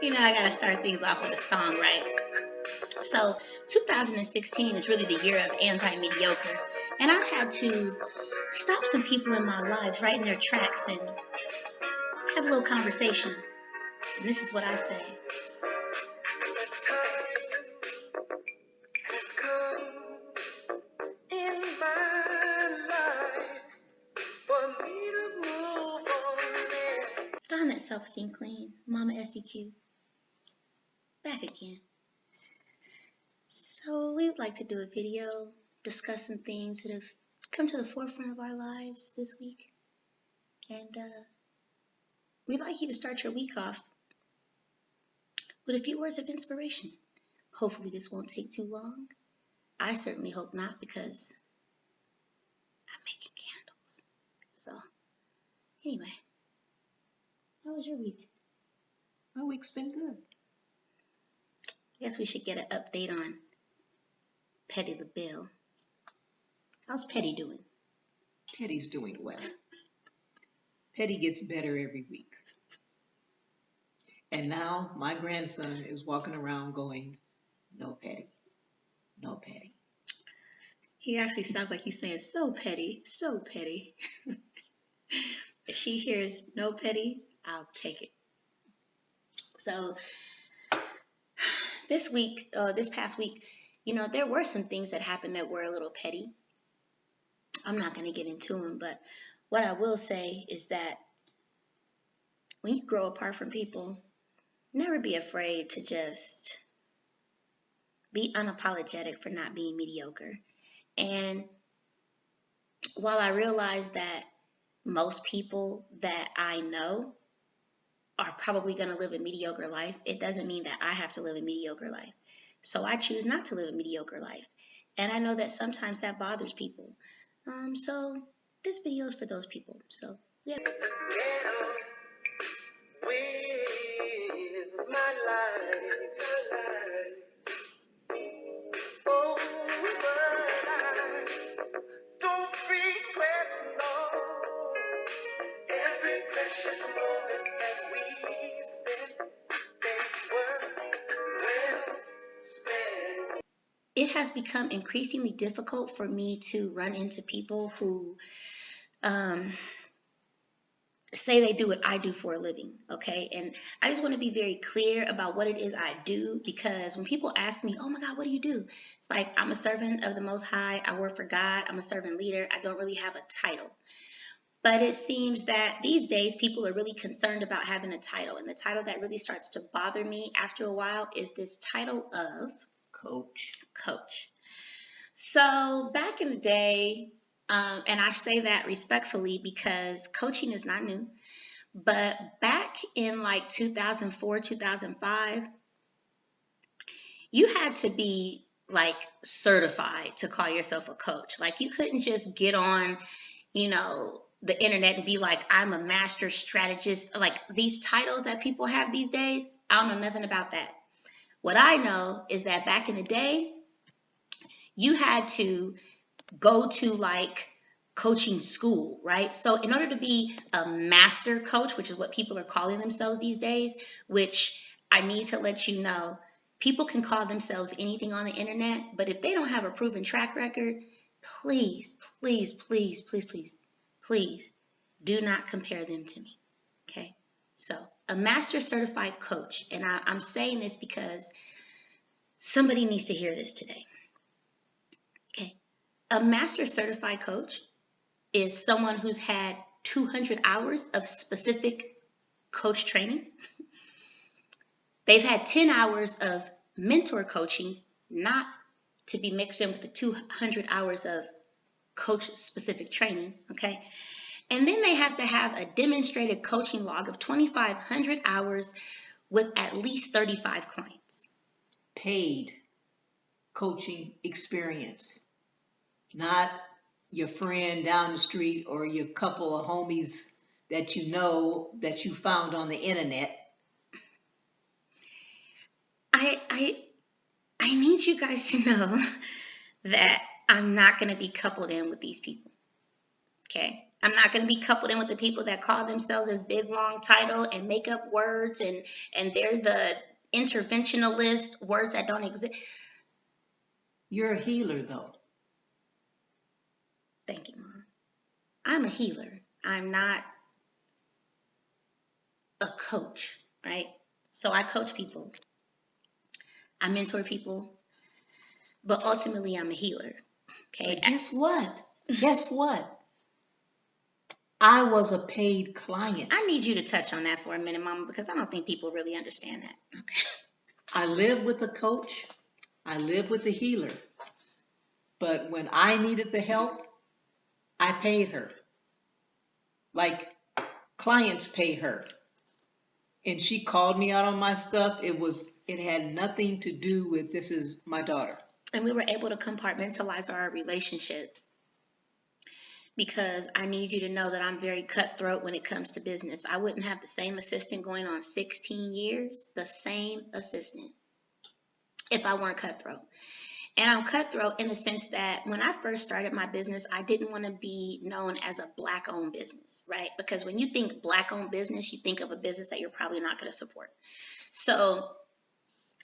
I gotta start things off with a song, right? So 2016 is really the year of anti-mediocre. And I've had to stop some people in my life right in their tracks and have a little conversation. And this is what I say. Darn that self-esteem queen, Momma SEQ, back again. So we would like to do a video discussing things that have come to the forefront of our lives this week. And we'd like you to start your week off with a few words of inspiration. Hopefully this won't take too long. I certainly hope not, because I'm making candles. So anyway, how was your week? My week's been good. I guess we should get an update on Petty the Bill. How's Petty doing? Petty's doing well. Petty gets better every week. And now my grandson is walking around going, "No Petty, no Petty." He actually sounds like he's saying, "So petty, so petty." If she hears "no Petty," I'll take it. So this past week, there were some things that happened that were a little petty. I'm not going to get into them, but what I will say is that when you grow apart from people, never be afraid to just be unapologetic for not being mediocre. And while I realize that most people that I know are probably going to live a mediocre life, it doesn't mean that I have to live a mediocre life. So I choose not to live a mediocre life. And I know that sometimes that bothers people. So this video is for those people. So yeah. With my life. Oh, but I don't regret, no, every precious moment that we spent, they were well spent. It has become increasingly difficult for me to run into people who say they do what I do for a living, okay? And I just want to be very clear about what it is I do, because when people ask me, "Oh my God, what do you do?" It's like, I'm a servant of the Most High. I work for God. I'm a servant leader. I don't really have a title. But it seems that these days people are really concerned about having a title. And the title that really starts to bother me after a while is this title of Coach. So back in the day, and I say that respectfully because coaching is not new, but back in like 2004, 2005, you had to be like certified to call yourself a coach. Like you couldn't just get on, the internet and be like, "I'm a master strategist." Like these titles that people have these days, I don't know nothing about that. What I know is that back in the day, you had to go to like coaching school, right? So in order to be a master coach, which is what people are calling themselves these days, which I need to let you know, people can call themselves anything on the internet, but if they don't have a proven track record, please, please, please, please, please, please do not compare them to me, okay? So a master certified coach, and I'm saying this because somebody needs to hear this today. Okay, a master certified coach is someone who's had 200 hours of specific coach training. They've had 10 hours of mentor coaching, not to be mixed in with the 200 hours of coach specific training, okay? And then they have to have a demonstrated coaching log of 2,500 hours with at least 35 clients. Paid coaching experience, not your friend down the street or your couple of homies that you know that you found on the internet. I need you guys to know that I'm not going to be coupled in with these people, okay? I'm not going to be coupled in with the people that call themselves this big long title and make up words and they're the interventionalist, words that don't exist. You're a healer, though. Thank you, Mom. I'm a healer. I'm not a coach, right? So I coach people. I mentor people, but ultimately I'm a healer. Okay. But guess what? Guess what? I was a paid client. I need you to touch on that for a minute, Mama, because I don't think people really understand that. Okay. I live with a coach. I live with a healer. But when I needed the help, I paid her. Like clients pay her. And she called me out on my stuff. It had nothing to do with this is my daughter. And we were able to compartmentalize our relationship because I need you to know that I'm very cutthroat when it comes to business. I wouldn't have the same assistant going on 16 years, the same assistant, if I weren't cutthroat. And I'm cutthroat in the sense that when I first started my business, I didn't want to be known as a Black-owned business, right? Because when you think Black-owned business, you think of a business that you're probably not going to support. So.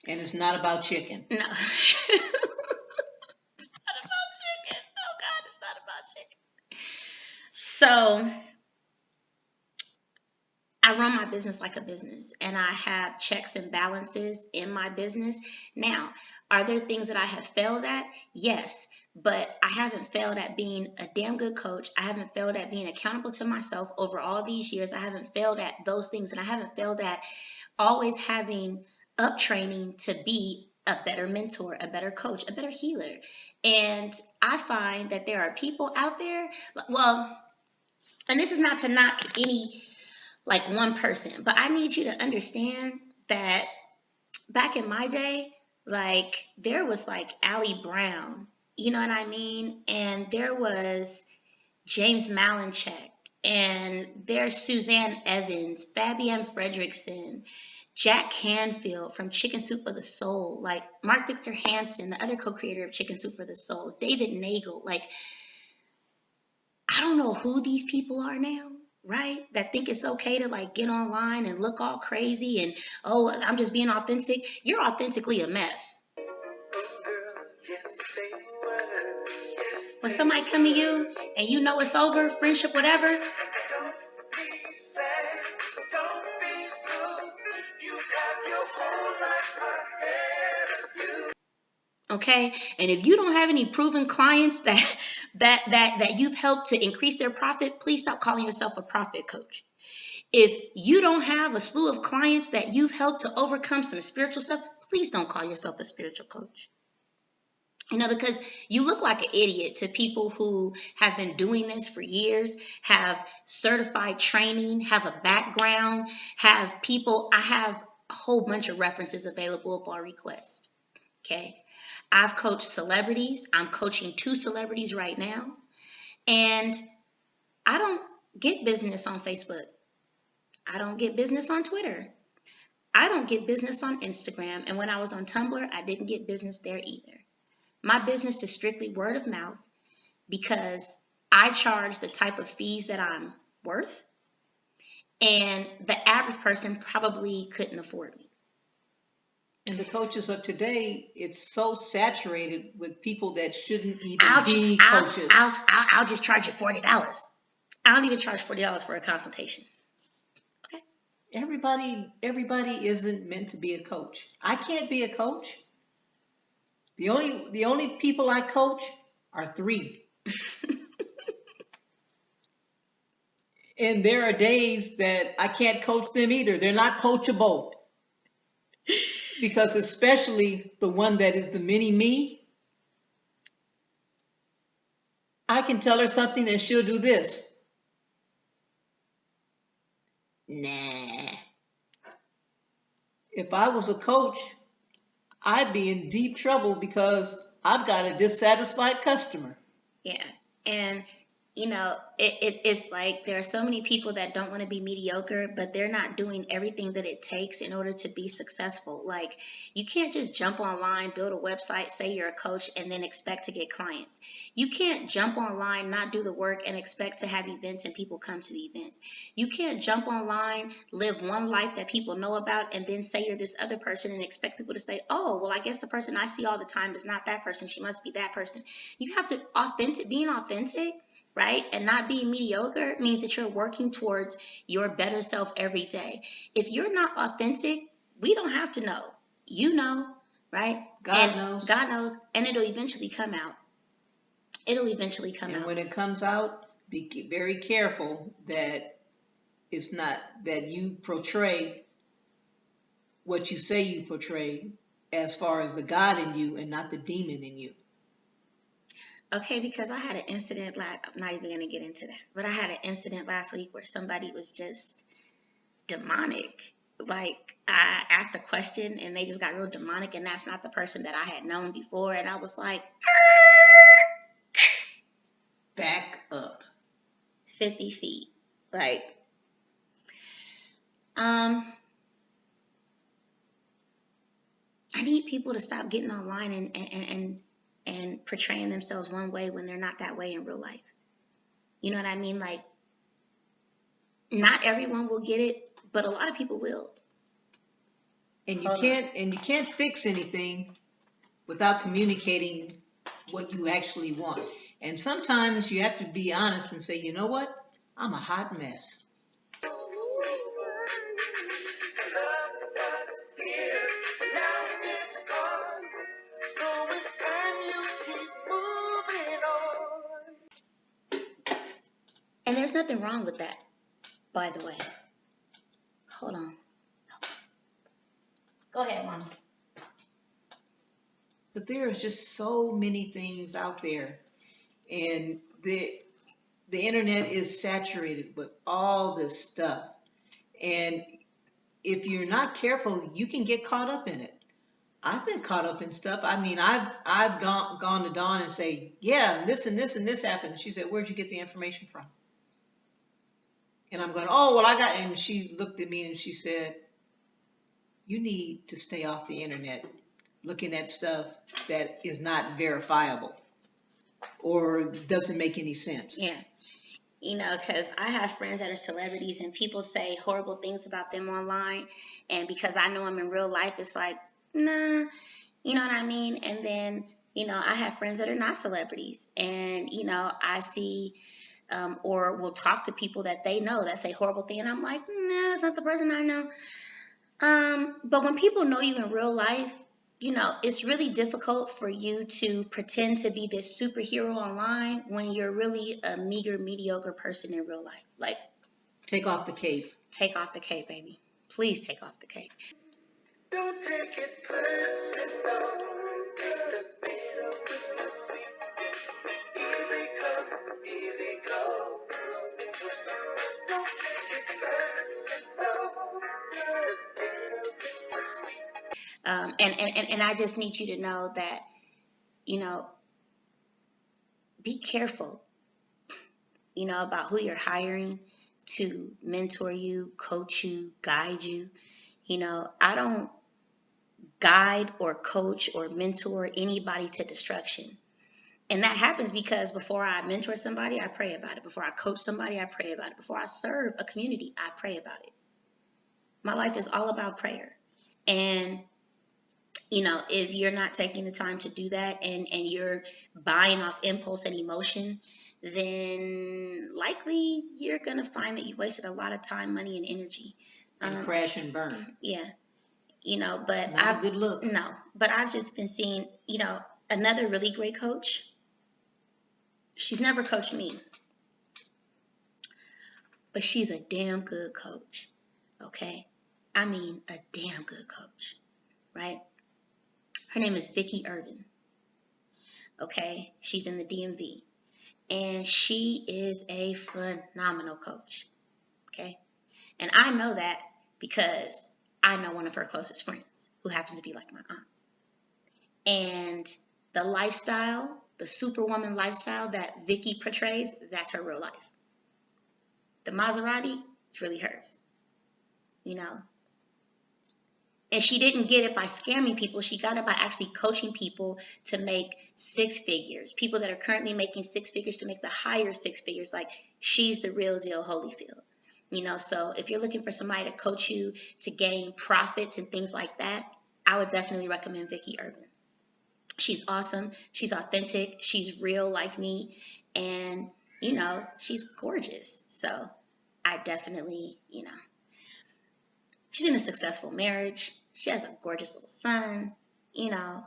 And it's not about chicken. No. It's not about chicken. Oh, God, it's not about chicken. So I run my business like a business, and I have checks and balances in my business. Now, are there things that I have failed at? Yes, but I haven't failed at being a damn good coach. I haven't failed at being accountable to myself over all these years. I haven't failed at those things, and I haven't failed at always having up training to be a better mentor, a better coach, a better healer. And I find that there are people out there, well, and this is not to knock any like one person, but I need you to understand that back in my day, like there was like Allie Brown, you know what I mean? And there was James Malinchek, and there's Suzanne Evans, Fabienne Fredrickson, Jack Canfield from Chicken Soup for the Soul, like Mark Victor Hansen, the other co-creator of Chicken Soup for the Soul, David Nagel. Like, I don't know who these people are now, right? That think it's okay to like get online and look all crazy and, oh, I'm just being authentic. You're authentically a mess. When somebody come to you and you know it's over, friendship, whatever, okay, and if you don't have any proven clients that you've helped to increase their profit, please stop calling yourself a profit coach. If you don't have a slew of clients that you've helped to overcome some spiritual stuff, please don't call yourself a spiritual coach. You know, because you look like an idiot to people who have been doing this for years, have certified training, have a background, have people. I have a whole bunch of references available upon request. Okay. I've coached celebrities. I'm coaching 2 celebrities right now. And I don't get business on Facebook. I don't get business on Twitter. I don't get business on Instagram. And when I was on Tumblr, I didn't get business there either. My business is strictly word of mouth because I charge the type of fees that I'm worth. And the average person probably couldn't afford me. And the coaches of today, it's so saturated with people that shouldn't even be coaches. I'll just charge you $40. I don't even charge $40 for a consultation. Okay. Everybody isn't meant to be a coach. I can't be a coach. The only people I coach are 3. And there are days that I can't coach them either. They're not coachable. Because especially the one that is the mini me, I can tell her something and she'll do this. Nah. If I was a coach, I'd be in deep trouble because I've got a dissatisfied customer. Yeah. And, it's like there are so many people that don't want to be mediocre, but they're not doing everything that it takes in order to be successful. Like, you can't just jump online, build a website, say you're a coach, and then expect to get clients. You can't jump online, not do the work, and expect to have events and people come to the events. You can't jump online, live one life that people know about, and then say you're this other person and expect people to say, oh, well, I guess the person I see all the time is not that person. She must be that person. You have to being authentic, right? And not being mediocre means that you're working towards your better self every day. If you're not authentic, we don't have to know. You know, right? God knows. God knows, and it'll eventually come out. It'll eventually come out. And when it comes out, be very careful that it's not that you portray what you say you portray as far as the God in you and not the demon in you. Okay, because I had an incident, I'm not even going to get into that, but I had an incident last week where somebody was just demonic. Like, I asked a question and they just got real demonic, and that's not the person that I had known before. And I was like, back up 50 feet. Like, I need people to stop getting online and portraying themselves one way when they're not that way in real life. You know what I mean? Like, not everyone will get it, but a lot of people will. And you can't fix anything without communicating what you actually want. And sometimes you have to be honest and say, you know what? I'm a hot mess. And there's nothing wrong with that, by the way. Hold on. Go ahead, Mom. But there is just so many things out there. And the internet is saturated with all this stuff. And if you're not careful, you can get caught up in it. I've been caught up in stuff. I mean, I've gone to Dawn and say, yeah, this and this and this happened. And she said, where'd you get the information from? And I'm going, oh, well, and she looked at me and she said, you need to stay off the internet looking at stuff that is not verifiable or doesn't make any sense. Yeah. Because I have friends that are celebrities and people say horrible things about them online. And because I know them in real life, it's like, nah, you know what I mean? And then, I have friends that are not celebrities. And, I see or will talk to people that they know that say horrible things. And I'm like, nah, that's not the person I know. But when people know you in real life, it's really difficult for you to pretend to be this superhero online when you're really a meager, mediocre person in real life. Like, take off the cape. Take off the cape, baby. Please take off the cape. Don't take it personal. Take the bitter with the sweet. Easy come, easy go. Don't take it personal. Take the bitter with the sweet. And I just need you to know that, be careful, about who you're hiring to mentor you, coach you, guide you. I don't guide or coach or mentor anybody to destruction. And that happens because before I mentor somebody, I pray about it. Before I coach somebody, I pray about it. Before I serve a community, I pray about it. My life is all about prayer. And if you're not taking the time to do that and you're buying off impulse and emotion, then likely you're going to find that you've wasted a lot of time, money, and energy. And crash and burn. Yeah. But not a good look. No, but I've just been seeing, another really great coach. She's never coached me, but she's a damn good coach. Okay. I mean, a damn good coach, right? Her name is Vicki Irvin. Okay. She's in the DMV and she is a phenomenal coach. Okay. And I know that because I know one of her closest friends who happens to be like my aunt. And the lifestyle the superwoman lifestyle that Vicky portrays, that's her real life. The Maserati, it's really hers, you know. And she didn't get it by scamming people. She got it by actually coaching people to make six figures. People that are currently making six figures to make the higher six figures. Like, she's the real deal Holyfield. You know, so if you're looking for somebody to coach you to gain profits and things like that, I would definitely recommend Vicky Urban. She's awesome. She's authentic. She's real like me. And, you know, she's gorgeous. So I definitely, you know, she's in a successful marriage. She has a gorgeous little son. You know,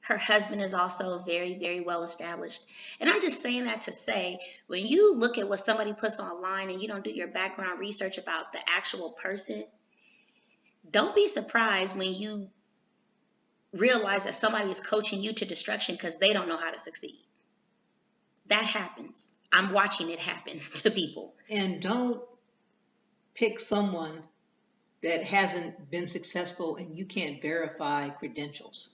her husband is also very, very well established. And I'm just saying that to say, when you look at what somebody puts online and you don't do your background research about the actual person, don't be surprised when you realize that somebody is coaching you to destruction because they don't know how to succeed. That happens. I'm watching it happen to people. And don't pick someone that hasn't been successful and you can't verify credentials.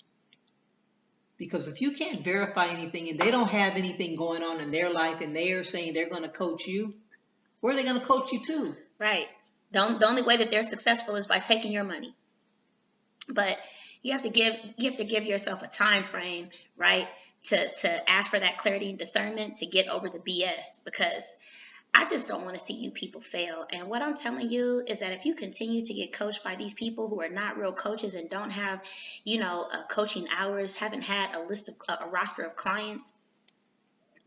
Because if you can't verify anything and they don't have anything going on in their life and they are saying they're going to coach you, where are they going to coach you to? Right. The only way that they're successful is by taking your money. But you have to give yourself a time frame, right, to ask for that clarity and discernment to get over the BS, because I just don't want to see you people fail. And what I'm telling you is that if you continue to get coached by these people who are not real coaches and don't have, you know, coaching hours, haven't had a roster of clients,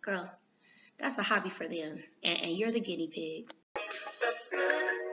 girl, that's a hobby for them. And you're the guinea pig. So good.